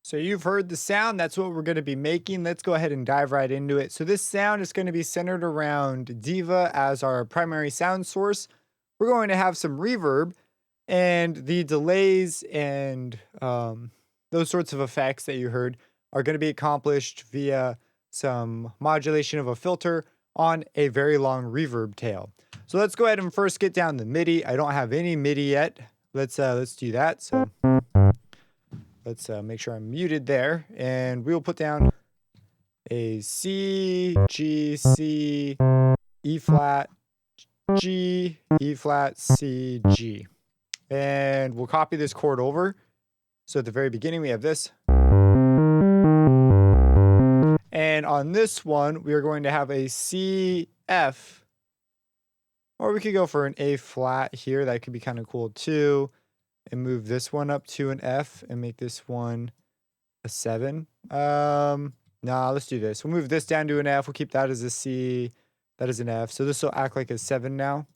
So you've heard the sound, that's what we're gonna be making. Let's go ahead and dive right into it. So this sound is gonna be centered around Diva as our primary sound source. We're going to have some reverb and the delays and those sorts of effects that you heard are gonna be accomplished via some modulation of a filter on a very long reverb tail. So let's go ahead and first get down the Midi. I don't have any Midi yet. Let's do that. So let's make sure I'm muted there, and we'll put down a C, G, C, E flat, G, E flat, C, G. And we'll copy this chord over. So at the very beginning, we have this. And on this one, we are going to have a C, F, or we could go for an A flat here. That could be kind of cool too. And move this one up to an F and make this one a 7. Nah, let's do this. We'll move this down to an F. We'll keep that as a C. That is an F. So this will act like a 7 now.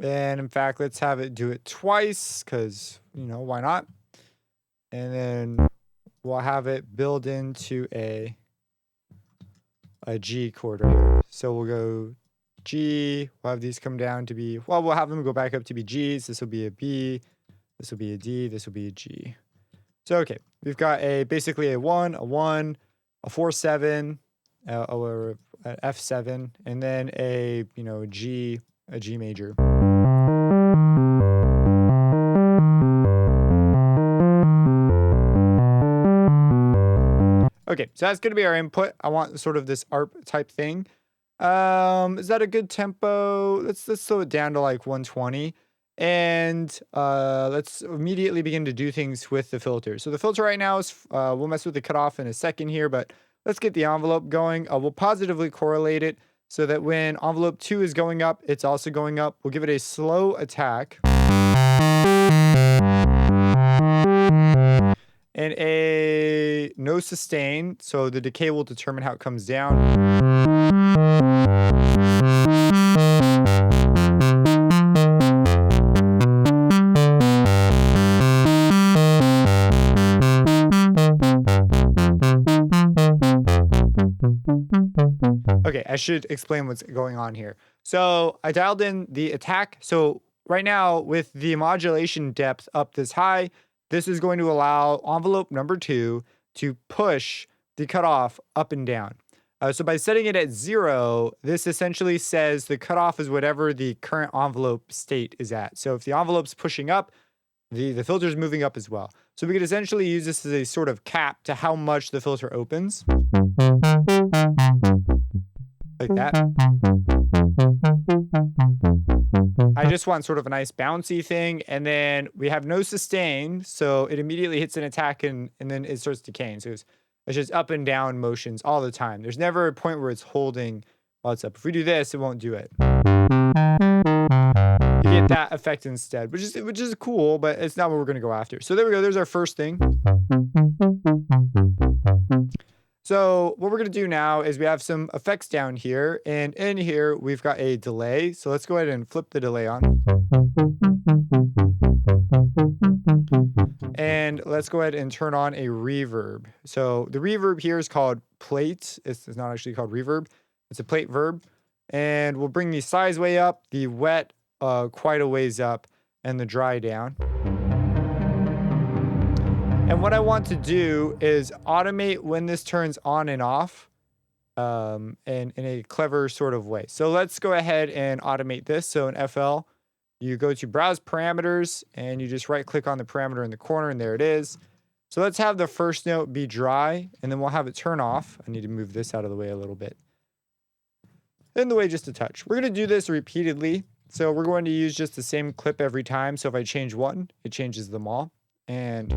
And in fact, let's have it do it twice because, you know, why not? And then we'll have it build into a G chord right here. So we'll go G, we'll have these come down to be, well, we'll have them go back up to be G's. This will be a B, this will be a D, this will be a G. So, okay, we've got basically a 1, a 4, 7, or an F7, and then a G major. Okay, so that's going to be our input. I want sort of this ARP type thing. Is that a good tempo? Let's slow it down to like 120. And let's immediately begin to do things with the filter. So the filter right now is, we'll mess with the cutoff in a second here, but let's get the envelope going. We'll positively correlate it so that when envelope 2 is going up, it's also going up. We'll give it a slow attack. And a no sustain, so the decay will determine how it comes down. Okay, I should explain what's going on here. So I dialed in the attack. So right now with the modulation depth up this high, this is going to allow envelope number 2 to push the cutoff up and down. So by setting it at 0, this essentially says the cutoff is whatever the current envelope state is at. So if the envelope's pushing up, the filter is moving up as well. So we could essentially use this as a sort of cap to how much the filter opens. Like that. I just want sort of a nice bouncy thing, and then we have no sustain, so it immediately hits an attack and then it starts decaying. So it's just up and down motions all the time. There's never a point where it's holding while it's up. If we do this, it won't do it. You get that effect instead, which is cool, but it's not what we're going to go after. So there we go. There's our first thing. So what we're going to do now is we have some effects down here, and in here we've got a delay. So let's go ahead and flip the delay on. And let's go ahead and turn on a reverb. So the reverb here is called plate. It's not actually called reverb. It's a plate verb. And we'll bring the size way up, the wet quite a ways up, and the dry down. And what I want to do is automate when this turns on and off in a clever sort of way. So let's go ahead and automate this. So in FL, you go to Browse Parameters, and you just right-click on the parameter in the corner, and there it is. So let's have the first note be dry, and then we'll have it turn off. I need to move this out of the way a little bit. in the way just a touch. We're going to do this repeatedly. So we're going to use just the same clip every time. So if I change one, it changes them all. And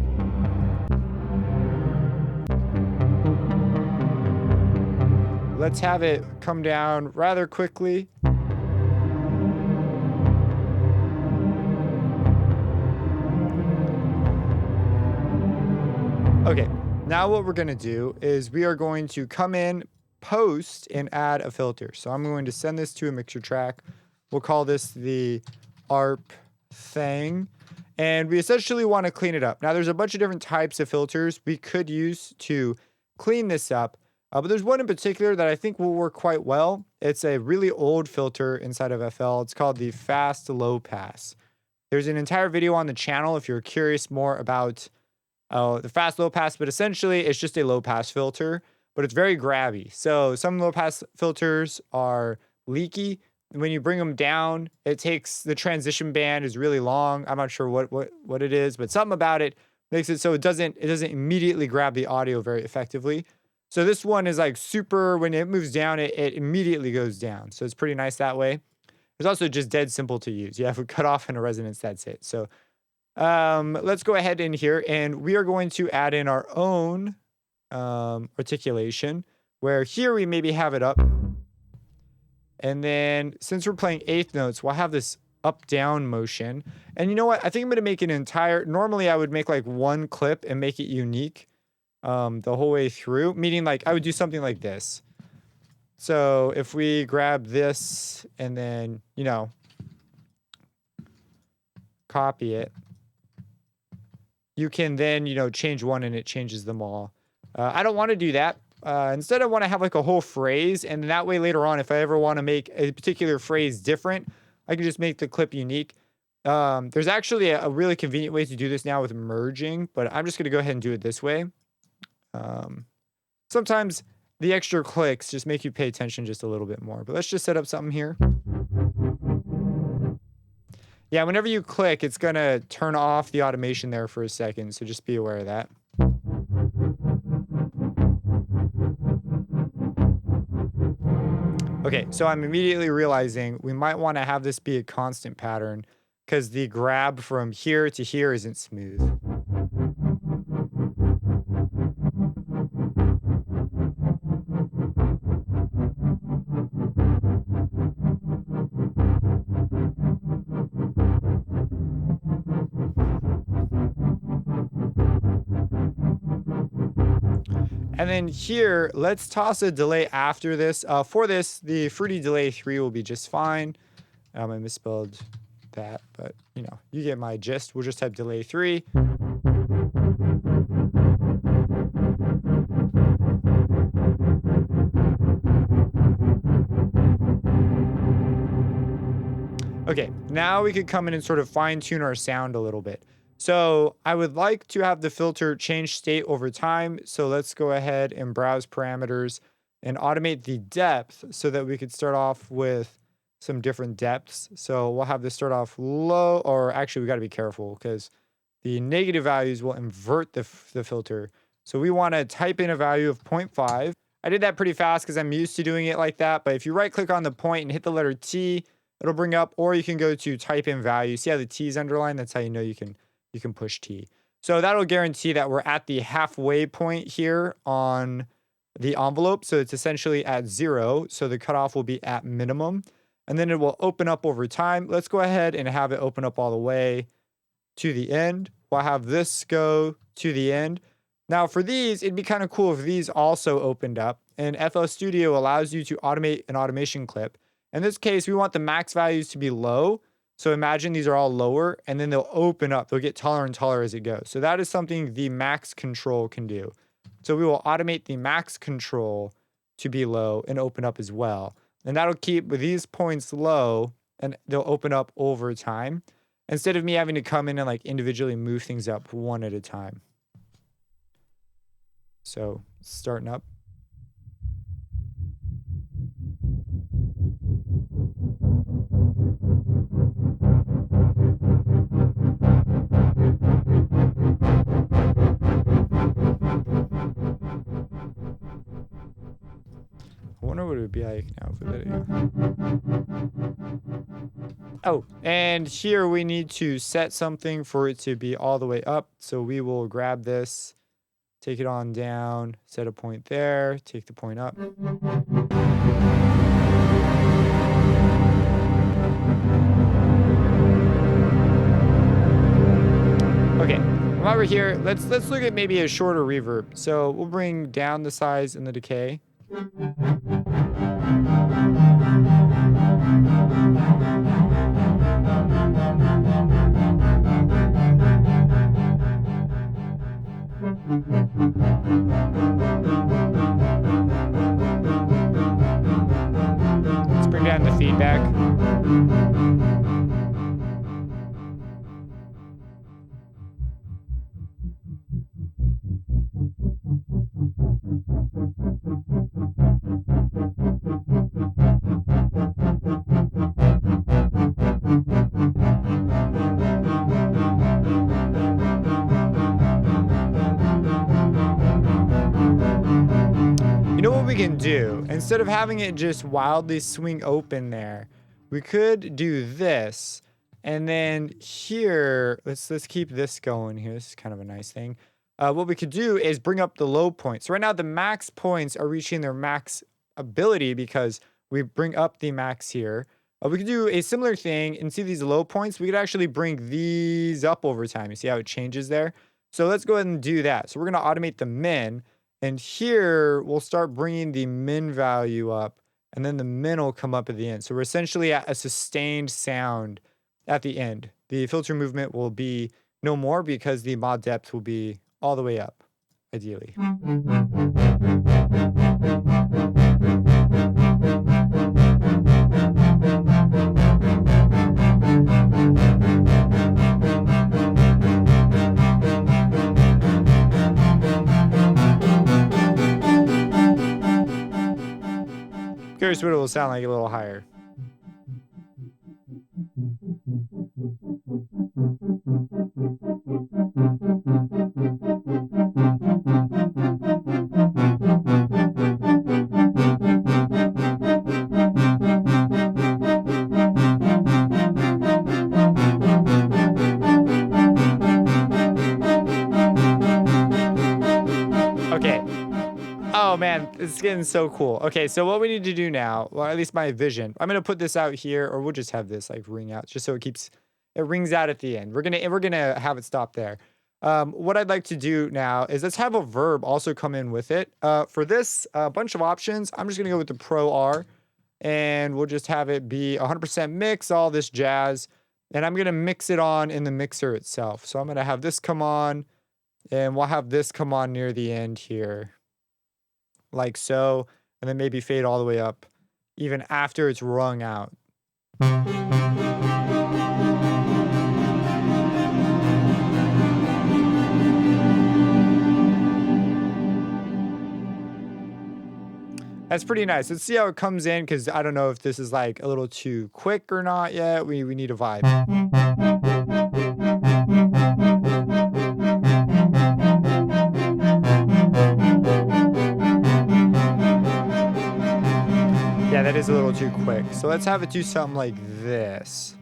let's have it come down rather quickly. Okay, now what we're going to do is we are going to come in, post, and add a filter. So I'm going to send this to a mixer track. We'll call this the Arp thing. And we essentially want to clean it up. Now, there's a bunch of different types of filters we could use to clean this up. But there's one in particular that I think will work quite well. It's a really old filter inside of FL. It's called the Fast Low Pass. There's an entire video on the channel if you're curious more about the fast low pass, but essentially it's just a low pass filter, but it's very grabby. So some low pass filters are leaky. When you bring them down, it takes the transition band is really long. I'm not sure what it is, but something about it makes it so it doesn't immediately grab the audio very effectively. So this one is like super, when it moves down, it immediately goes down. So it's pretty nice that way. It's also just dead simple to use. You have a cutoff and a resonance, that's it. So let's go ahead in here and we are going to add in our own articulation, where here we maybe have it up. And then since we're playing eighth notes, we'll have this up down motion. And you know what? I think I'm going to make an entire, normally I would make like one clip and make it unique the whole way through, meaning like I would do something like this. So if we grab this and then, you know, copy it, you can then, you know, change one and it changes them all. I don't want to do that. Instead, I want to have like a whole phrase, and that way later on, if I ever want to make a particular phrase different, I can just make the clip unique. There's actually a really convenient way to do this now with merging, but I'm just going to go ahead and do it this way. Sometimes the extra clicks just make you pay attention just a little bit more, but let's just set up something here. Yeah, whenever you click, it's going to turn off the automation there for a second, so just be aware of that. Okay, so I'm immediately realizing we might want to have this be a constant pattern because the grab from here to here isn't smooth. And then here, let's toss a delay after this. For this, the fruity delay 3 will be just fine. I misspelled that, but you know, you get my gist. We'll just type delay 3. Okay, now we could come in and sort of fine tune our sound a little bit. So I would like to have the filter change state over time. So let's go ahead and browse parameters and automate the depth so that we could start off with some different depths. So we'll have this start off low, or actually we got to be careful because the negative values will invert the filter. So we want to type in a value of 0.5. I did that pretty fast because I'm used to doing it like that. But if you right click on the point and hit the letter T, it'll bring up, or you can go to type in value. See how the T is underlined? That's how you know you can push T. So that'll guarantee that we're at the halfway point here on the envelope. So it's essentially at 0. So the cutoff will be at minimum. And then it will open up over time. Let's go ahead and have it open up all the way to the end. We'll have this go to the end. Now for these, it'd be kind of cool if these also opened up. And FL Studio allows you to automate an automation clip. In this case, we want the max values to be low. So imagine these are all lower, and then they'll open up. They'll get taller and taller as it goes. So that is something the max control can do. So we will automate the max control to be low and open up as well. And that'll keep these points low, and they'll open up over time, instead of me having to come in and like individually move things up one at a time. So starting up. wonder what it would be like now if we let it go. Oh, and here we need to set something for it to be all the way up. So we will grab this, take it on down, set a point there, take the point up. Okay, while we're here, let's look at maybe a shorter reverb. So we'll bring down the size and the decay. Let's bring down the feedback. You know what we can do? Instead of having it just wildly swing open there, we could do this. And then here, let's keep this going here. This is kind of a nice thing. What we could do is bring up the low points. So right now the max points are reaching their max ability because we bring up the max here. We could do a similar thing and see these low points. We could actually bring these up over time. You see how it changes there? So let's go ahead and do that. So we're going to automate the min. And here, we'll start bringing the min value up, and then the min will come up at the end. So we're essentially at a sustained sound at the end. The filter movement will be no more because the mod depth will be all the way up, ideally. Curious what it will sound like a little higher. Okay. Oh man, it's getting so cool. Okay, so what we need to do now, well, at least my vision, I'm gonna put this out here, or we'll just have this like ring out, just so it rings out at the end. We're gonna have it stop there. What I'd like to do now is let's have a verb also come in with it. For this, a bunch of options. I'm just gonna go with the Pro R, and we'll just have it be 100% mix, all this jazz, and I'm gonna mix it on in the mixer itself. So I'm gonna have this come on, and we'll have this come on near the end here. Like so, and then maybe fade all the way up, even after it's rung out. That's pretty nice. Let's see how it comes in, because I don't know if this is like a little too quick or not yet. We need a vibe. Yeah, that is a little too quick. So let's have it do something like this.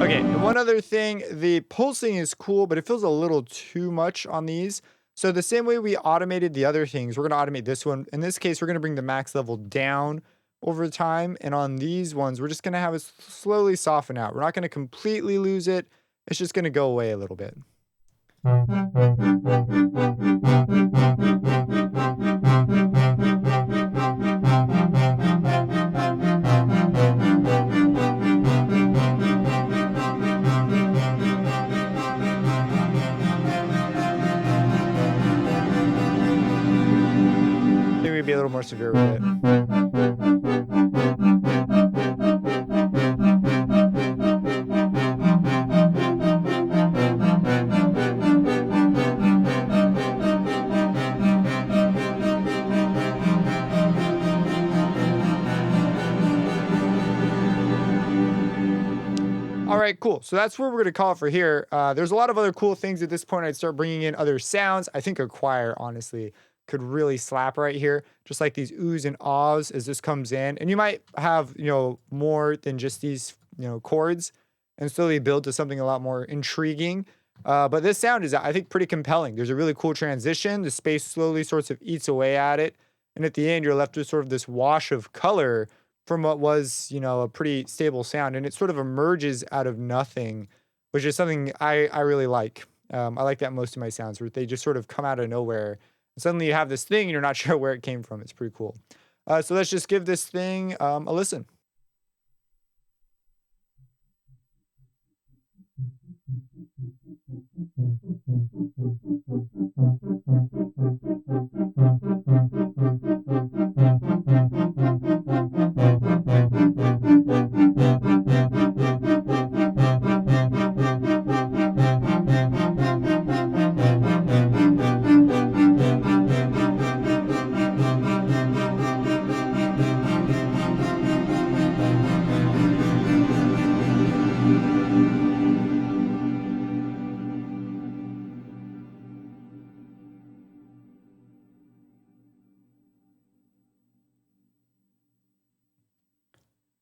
Okay, and one other thing, the pulsing is cool, but it feels a little too much on these. So the same way we automated the other things, we're going to automate this one. In this case, we're going to bring the max level down over time. And on these ones, we're just going to have it slowly soften out. We're not going to completely lose it. It's just going to go away a little bit. Be a little more severe with it. cool. So that's where we're going to call it for here. There's a lot of other cool things at this point. I'd start bringing in other sounds. I think a choir, honestly, could really slap right here. Just like these oohs and ahs as this comes in. And you might have, more than just these, chords and slowly build to something a lot more intriguing. But this sound is, I think, pretty compelling. There's a really cool transition. The space slowly sorts of eats away at it. And at the end, you're left with sort of this wash of color from what was, a pretty stable sound. And it sort of emerges out of nothing, which is something I really like. I like that most of my sounds, where they just sort of come out of nowhere. And suddenly you have this thing and you're not sure where it came from. It's pretty cool. So let's just give this thing a listen.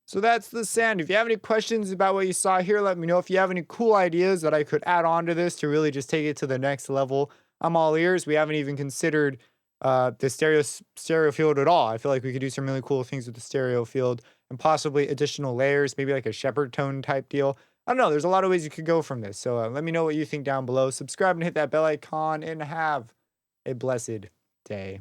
So that's the sound. If you have any questions about what you saw here, let me know. If you have any cool ideas that I could add on to this to really just take it to the next level, I'm all ears. We haven't even considered the stereo field at all. I feel like we could do some really cool things with the stereo field and possibly additional layers, maybe like a shepherd tone type deal. I don't know. There's a lot of ways you could go from this. So let me know what you think down below. Subscribe and hit that bell icon and have a blessed day.